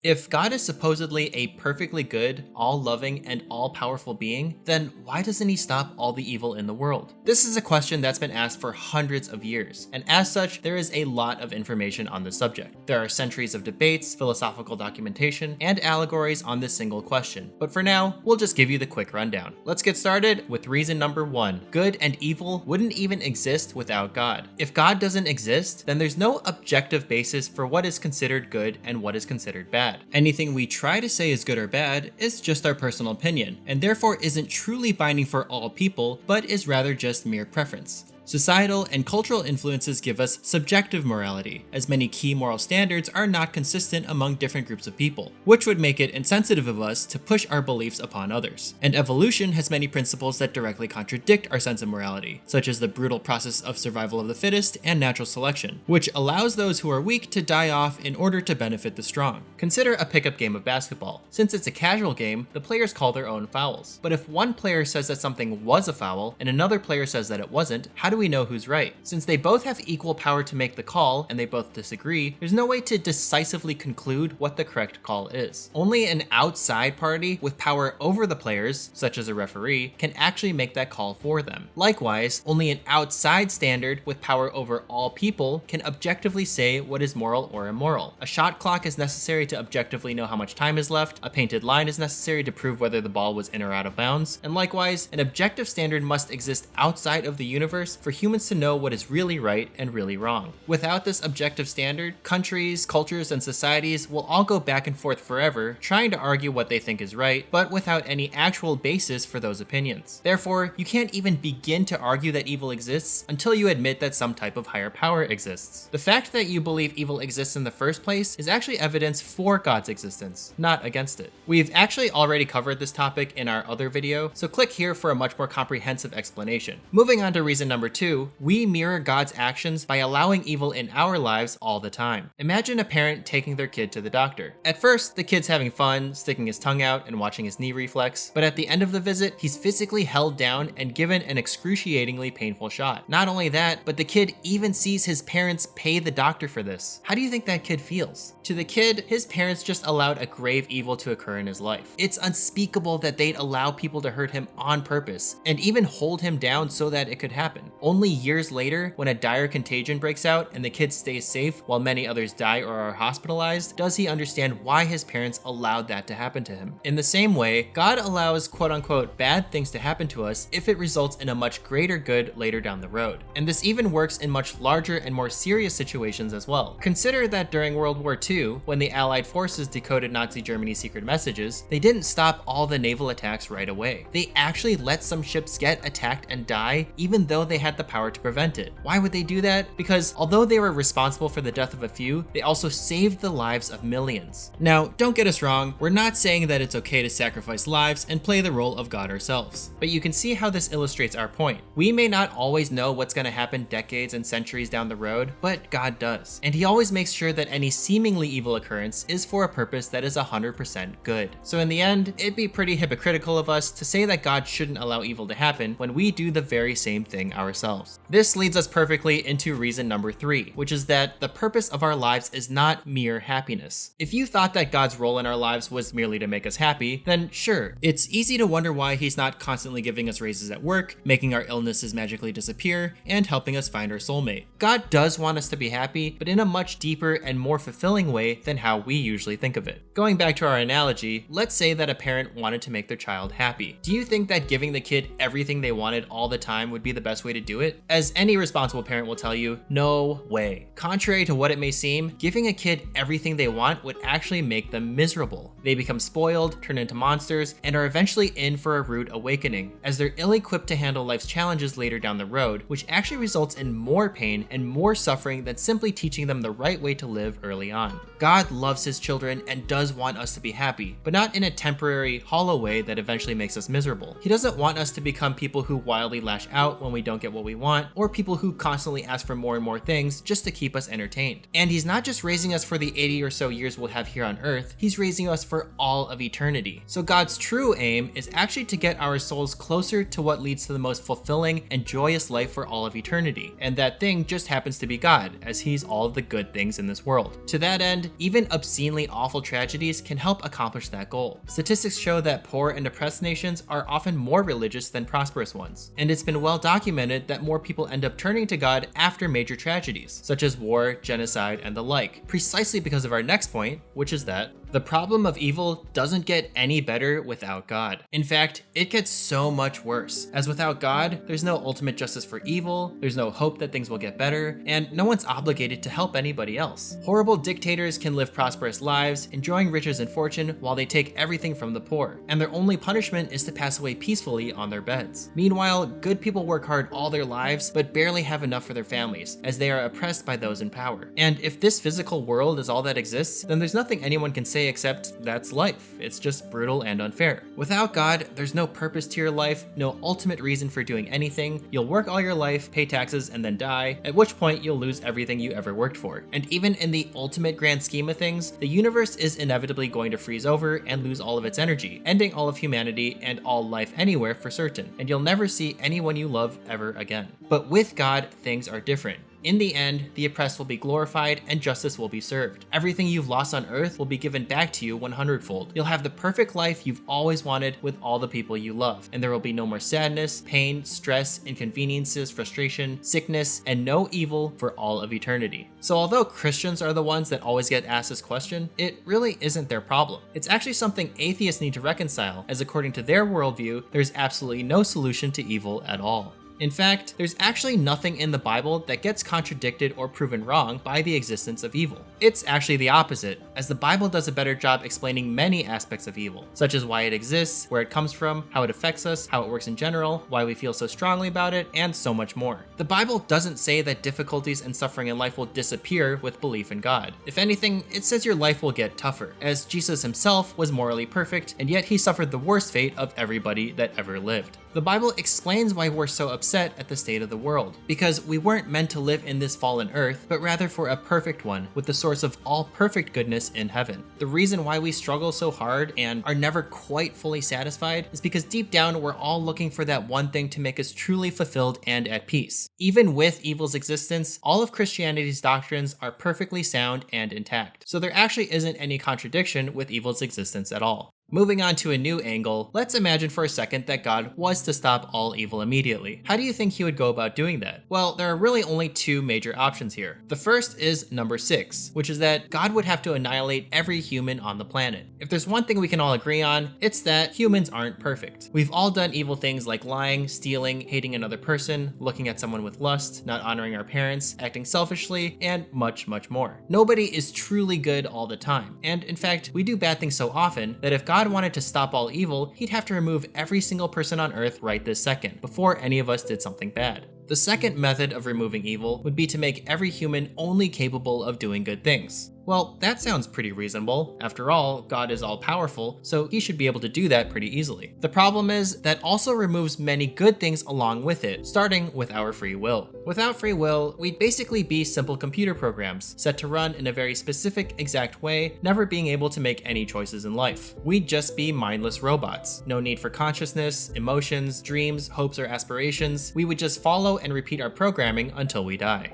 If God is supposedly a perfectly good, all-loving, and all-powerful being, then why doesn't he stop all the evil in the world? This is a question that's been asked for hundreds of years, and as such, there is a lot of information on the subject. There are centuries of debates, philosophical documentation, and allegories on this single question, but for now, we'll just give you the quick rundown. Let's get started with reason number 1. Good and evil wouldn't even exist without God. If God doesn't exist, then there's no objective basis for what is considered good and what is considered bad. Anything we try to say is good or bad is just our personal opinion, and therefore isn't truly binding for all people, but is rather just mere preference. Societal and cultural influences give us subjective morality, as many key moral standards are not consistent among different groups of people, which would make it insensitive of us to push our beliefs upon others. And evolution has many principles that directly contradict our sense of morality, such as the brutal process of survival of the fittest and natural selection, which allows those who are weak to die off in order to benefit the strong. Consider a pickup game of basketball. Since it's a casual game, the players call their own fouls. But if one player says that something was a foul, and another player says that it wasn't, how do we know who's right? Since they both have equal power to make the call and they both disagree, there's no way to decisively conclude what the correct call is. Only an outside party with power over the players, such as a referee, can actually make that call for them. Likewise, only an outside standard with power over all people can objectively say what is moral or immoral. A shot clock is necessary to objectively know how much time is left, a painted line is necessary to prove whether the ball was in or out of bounds, and likewise, an objective standard must exist outside of the universe for humans to know what is really right and really wrong. Without this objective standard, countries, cultures, and societies will all go back and forth forever, trying to argue what they think is right, but without any actual basis for those opinions. Therefore, you can't even begin to argue that evil exists until you admit that some type of higher power exists. The fact that you believe evil exists in the first place is actually evidence for God's existence, not against it. We've actually already covered this topic in our other video, so click here for a much more comprehensive explanation. Moving on to reason number 2, we mirror God's actions by allowing evil in our lives all the time. Imagine a parent taking their kid to the doctor. At first, the kid's having fun, sticking his tongue out and watching his knee reflex, but at the end of the visit, he's physically held down and given an excruciatingly painful shot. Not only that, but the kid even sees his parents pay the doctor for this. How do you think that kid feels? To the kid, his parents just allowed a grave evil to occur in his life. It's unspeakable that they'd allow people to hurt him on purpose, and even hold him down so that it could happen. Only years later, when a dire contagion breaks out and the kid stays safe while many others die or are hospitalized, does he understand why his parents allowed that to happen to him. In the same way, God allows quote-unquote bad things to happen to us if it results in a much greater good later down the road. And this even works in much larger and more serious situations as well. Consider that during World War II, when the Allied forces decoded Nazi Germany's secret messages, they didn't stop all the naval attacks right away. They actually let some ships get attacked and die, even though they had the power to prevent it. Why would they do that? Because although they were responsible for the death of a few, they also saved the lives of millions. Now, don't get us wrong, we're not saying that it's okay to sacrifice lives and play the role of God ourselves. But you can see how this illustrates our point. We may not always know what's going to happen decades and centuries down the road, but God does. And he always makes sure that any seemingly evil occurrence is for a purpose that is 100% good. So in the end, it'd be pretty hypocritical of us to say that God shouldn't allow evil to happen when we do the very same thing ourselves. This leads us perfectly into reason number 3, which is that the purpose of our lives is not mere happiness. If you thought that God's role in our lives was merely to make us happy, then sure, it's easy to wonder why he's not constantly giving us raises at work, making our illnesses magically disappear, and helping us find our soulmate. God does want us to be happy, but in a much deeper and more fulfilling way than how we usually think of it. Going back to our analogy, let's say that a parent wanted to make their child happy. Do you think that giving the kid everything they wanted all the time would be the best way to do it? As any responsible parent will tell you, no way. Contrary to what it may seem, giving a kid everything they want would actually make them miserable. They become spoiled, turn into monsters, and are eventually in for a rude awakening, as they're ill-equipped to handle life's challenges later down the road, which actually results in more pain and more suffering than simply teaching them the right way to live early on. God loves his children and does want us to be happy, but not in a temporary, hollow way that eventually makes us miserable. He doesn't want us to become people who wildly lash out when we don't get what what we want, or people who constantly ask for more and more things just to keep us entertained. And he's not just raising us for the 80 or so years we'll have here on Earth, he's raising us for all of eternity. So God's true aim is actually to get our souls closer to what leads to the most fulfilling and joyous life for all of eternity. And that thing just happens to be God, as he's all of the good things in this world. To that end, even obscenely awful tragedies can help accomplish that goal. Statistics show that poor and oppressed nations are often more religious than prosperous ones. And it's been well documented that more people end up turning to God after major tragedies, such as war, genocide, and the like, precisely because of our next point, which is that the problem of evil doesn't get any better without God. In fact, it gets so much worse, as without God, there's no ultimate justice for evil, there's no hope that things will get better, and no one's obligated to help anybody else. Horrible dictators can live prosperous lives, enjoying riches and fortune while they take everything from the poor, and their only punishment is to pass away peacefully on their beds. Meanwhile, good people work hard all their lives, but barely have enough for their families, as they are oppressed by those in power. And if this physical world is all that exists, then there's nothing anyone can say except that's life. It's just brutal and unfair. Without God, there's no purpose to your life, no ultimate reason for doing anything. You'll work all your life, pay taxes, and then die, at which point you'll lose everything you ever worked for. And even in the ultimate grand scheme of things, the universe is inevitably going to freeze over and lose all of its energy, ending all of humanity and all life anywhere for certain, and you'll never see anyone you love ever again. But with God, things are different. In the end, the oppressed will be glorified and justice will be served. Everything you've lost on earth will be given back to you 100-fold. You'll have the perfect life you've always wanted with all the people you love, and there will be no more sadness, pain, stress, inconveniences, frustration, sickness, and no evil for all of eternity. So although Christians are the ones that always get asked this question, it really isn't their problem. It's actually something atheists need to reconcile, as according to their worldview, there's absolutely no solution to evil at all. In fact, there's actually nothing in the Bible that gets contradicted or proven wrong by the existence of evil. It's actually the opposite, as the Bible does a better job explaining many aspects of evil, such as why it exists, where it comes from, how it affects us, how it works in general, why we feel so strongly about it, and so much more. The Bible doesn't say that difficulties and suffering in life will disappear with belief in God. If anything, it says your life will get tougher, as Jesus himself was morally perfect, and yet he suffered the worst fate of everybody that ever lived. The Bible explains why we're so upset at the state of the world, because we weren't meant to live in this fallen earth, but rather for a perfect one, with the source of all perfect goodness in heaven. The reason why we struggle so hard and are never quite fully satisfied is because deep down we're all looking for that one thing to make us truly fulfilled and at peace. Even with evil's existence, all of Christianity's doctrines are perfectly sound and intact, so there actually isn't any contradiction with evil's existence at all. Moving on to a new angle, let's imagine for a second that God was to stop all evil immediately. How do you think he would go about doing that? Well, there are really only two major options here. The first is number 6, which is that God would have to annihilate every human on the planet. If there's one thing we can all agree on, it's that humans aren't perfect. We've all done evil things like lying, stealing, hating another person, looking at someone with lust, not honoring our parents, acting selfishly, and much, much more. Nobody is truly good all the time. And in fact, we do bad things so often that if God wanted to stop all evil, he'd have to remove every single person on Earth right this second, before any of us did something bad. The second method of removing evil would be to make every human only capable of doing good things. Well, that sounds pretty reasonable. After all, God is all-powerful, so he should be able to do that pretty easily. The problem is that also removes many good things along with it, starting with our free will. Without free will, we'd basically be simple computer programs, set to run in a very specific, exact way, never being able to make any choices in life. We'd just be mindless robots. No need for consciousness, emotions, dreams, hopes, or aspirations. We would just follow and repeat our programming until we die.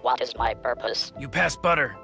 What is my purpose? You passed butter.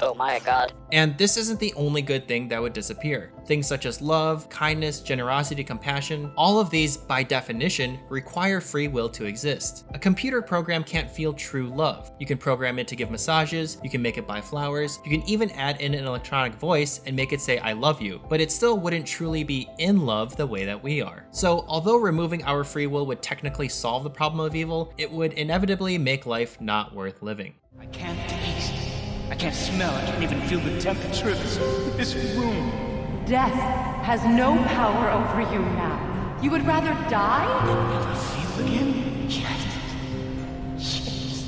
Oh my god. And this isn't the only good thing that would disappear. Things such as love, kindness, generosity, compassion, all of these, by definition, require free will to exist. A computer program can't feel true love. You can program it to give massages, you can make it buy flowers, you can even add in an electronic voice and make it say I love you, but it still wouldn't truly be in love the way that we are. So although removing our free will would technically solve the problem of evil, it would inevitably make life not worth living. I can't taste. I can't smell. I can't even feel the temperature of this room. Death has no power over you now. You would rather die? Never feel again? Yes. Yes.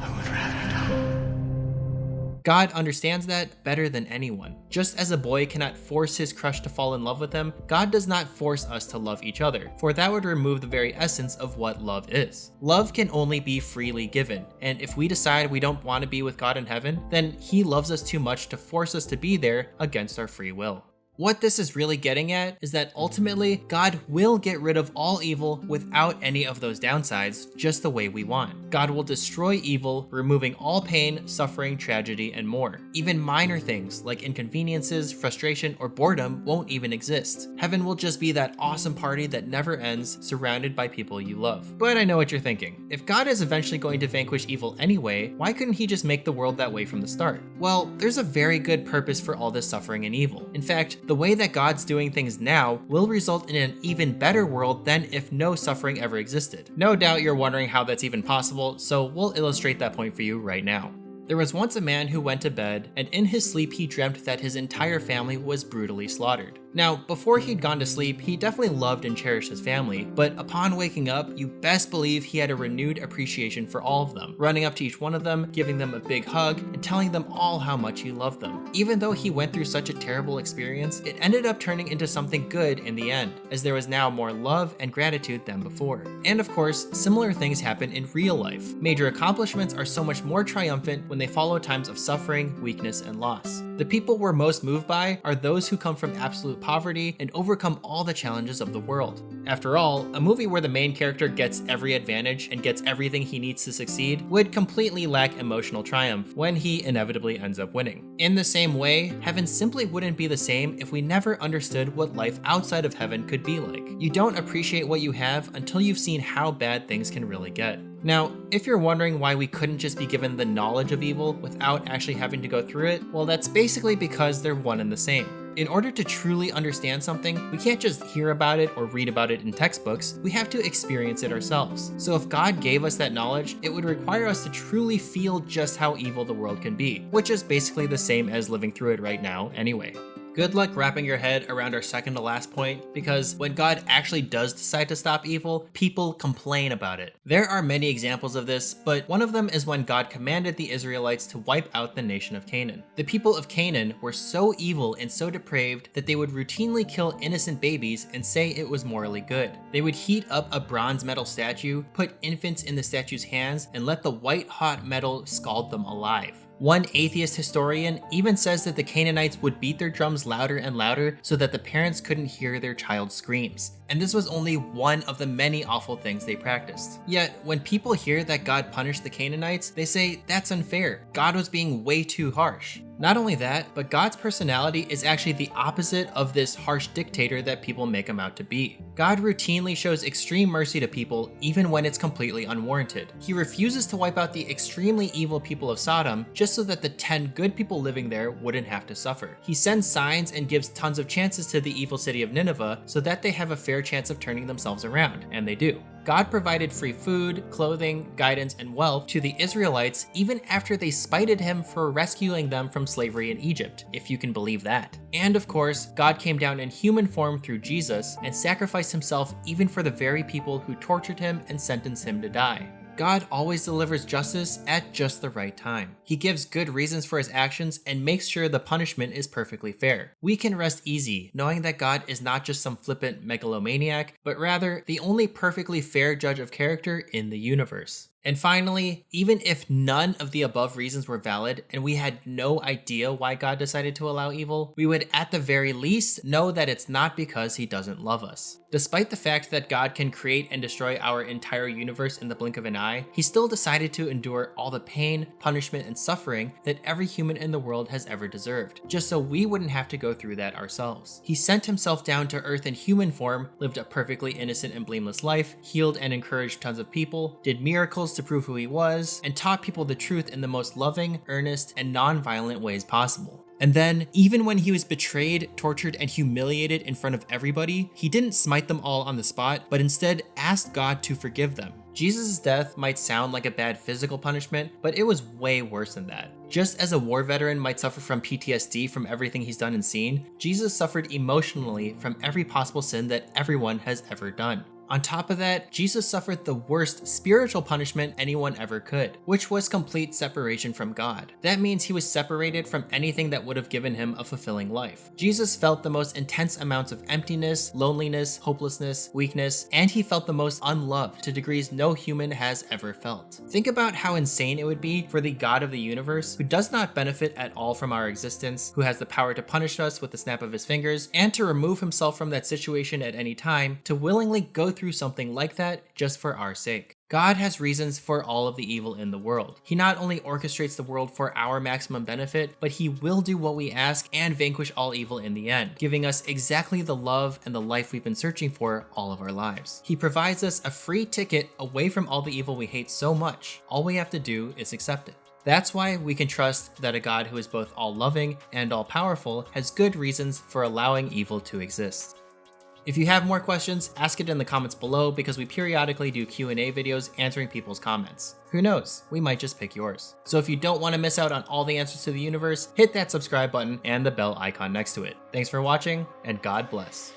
I would rather die. God understands that better than anyone. Just as a boy cannot force his crush to fall in love with him, God does not force us to love each other, for that would remove the very essence of what love is. Love can only be freely given, and if we decide we don't want to be with God in heaven, then he loves us too much to force us to be there against our free will. What this is really getting at is that ultimately, God will get rid of all evil without any of those downsides, just the way we want. God will destroy evil, removing all pain, suffering, tragedy, and more. Even minor things like inconveniences, frustration, or boredom won't even exist. Heaven will just be that awesome party that never ends, surrounded by people you love. But I know what you're thinking. If God is eventually going to vanquish evil anyway, why couldn't he just make the world that way from the start? Well, there's a very good purpose for all this suffering and evil. In fact, the way that God's doing things now will result in an even better world than if no suffering ever existed. No doubt you're wondering how that's even possible, so we'll illustrate that point for you right now. There was once a man who went to bed, and in his sleep he dreamt that his entire family was brutally slaughtered. Now, before he'd gone to sleep, he definitely loved and cherished his family, but upon waking up, you best believe he had a renewed appreciation for all of them, running up to each one of them, giving them a big hug, and telling them all how much he loved them. Even though he went through such a terrible experience, it ended up turning into something good in the end, as there was now more love and gratitude than before. And of course, similar things happen in real life. Major accomplishments are so much more triumphant when they follow times of suffering, weakness, and loss. The people we're most moved by are those who come from absolute poverty and overcome all the challenges of the world. After all, a movie where the main character gets every advantage and gets everything he needs to succeed would completely lack emotional triumph when he inevitably ends up winning. In the same way, heaven simply wouldn't be the same if we never understood what life outside of heaven could be like. You don't appreciate what you have until you've seen how bad things can really get. Now, if you're wondering why we couldn't just be given the knowledge of evil without actually having to go through it, well, that's basically because they're one and the same. In order to truly understand something, we can't just hear about it or read about it in textbooks, we have to experience it ourselves. So if God gave us that knowledge, it would require us to truly feel just how evil the world can be, which is basically the same as living through it right now anyway. Good luck wrapping your head around our second to last point, because when God actually does decide to stop evil, people complain about it. There are many examples of this, but one of them is when God commanded the Israelites to wipe out the nation of Canaan. The people of Canaan were so evil and so depraved that they would routinely kill innocent babies and say it was morally good. They would heat up a bronze metal statue, put infants in the statue's hands, and let the white-hot metal scald them alive. One atheist historian even says that the Canaanites would beat their drums louder and louder so that the parents couldn't hear their child's screams. And this was only one of the many awful things they practiced. Yet, when people hear that God punished the Canaanites, they say that's unfair. God was being way too harsh. Not only that, but God's personality is actually the opposite of this harsh dictator that people make him out to be. God routinely shows extreme mercy to people even when it's completely unwarranted. He refuses to wipe out the extremely evil people of Sodom just so that the 10 good people living there wouldn't have to suffer. He sends signs and gives tons of chances to the evil city of Nineveh so that they have a fair chance of turning themselves around, and they do. God provided free food, clothing, guidance, and wealth to the Israelites even after they spited him for rescuing them from slavery in Egypt, if you can believe that. And of course, God came down in human form through Jesus and sacrificed himself even for the very people who tortured him and sentenced him to die. God always delivers justice at just the right time. He gives good reasons for his actions and makes sure the punishment is perfectly fair. We can rest easy knowing that God is not just some flippant megalomaniac, but rather the only perfectly fair judge of character in the universe. And finally, even if none of the above reasons were valid and we had no idea why God decided to allow evil, we would at the very least know that it's not because he doesn't love us. Despite the fact that God can create and destroy our entire universe in the blink of an eye, he still decided to endure all the pain, punishment, and suffering that every human in the world has ever deserved, just so we wouldn't have to go through that ourselves. He sent himself down to earth in human form, lived a perfectly innocent and blameless life, healed and encouraged tons of people, did miracles to prove who he was, and taught people the truth in the most loving, earnest, and non-violent ways possible. And then, even when he was betrayed, tortured, and humiliated in front of everybody, he didn't smite them all on the spot, but instead asked God to forgive them. Jesus' death might sound like a bad physical punishment, but it was way worse than that. Just as a war veteran might suffer from PTSD from everything he's done and seen, Jesus suffered emotionally from every possible sin that everyone has ever done. On top of that, Jesus suffered the worst spiritual punishment anyone ever could, which was complete separation from God. That means he was separated from anything that would have given him a fulfilling life. Jesus felt the most intense amounts of emptiness, loneliness, hopelessness, weakness, and he felt the most unloved to degrees no human has ever felt. Think about how insane it would be for the God of the universe, who does not benefit at all from our existence, who has the power to punish us with the snap of his fingers, and to remove himself from that situation at any time, to willingly go through something like that just for our sake. God has reasons for all of the evil in the world. He not only orchestrates the world for our maximum benefit, but he will do what we ask and vanquish all evil in the end, giving us exactly the love and the life we've been searching for all of our lives. He provides us a free ticket away from all the evil we hate so much. All we have to do is accept it. That's why we can trust that a God who is both all-loving and all-powerful has good reasons for allowing evil to exist. If you have more questions, ask it in the comments below because we periodically do Q&A videos answering people's comments. Who knows, we might just pick yours. So if you don't want to miss out on all the answers to the universe, hit that subscribe button and the bell icon next to it. Thanks for watching, and God bless.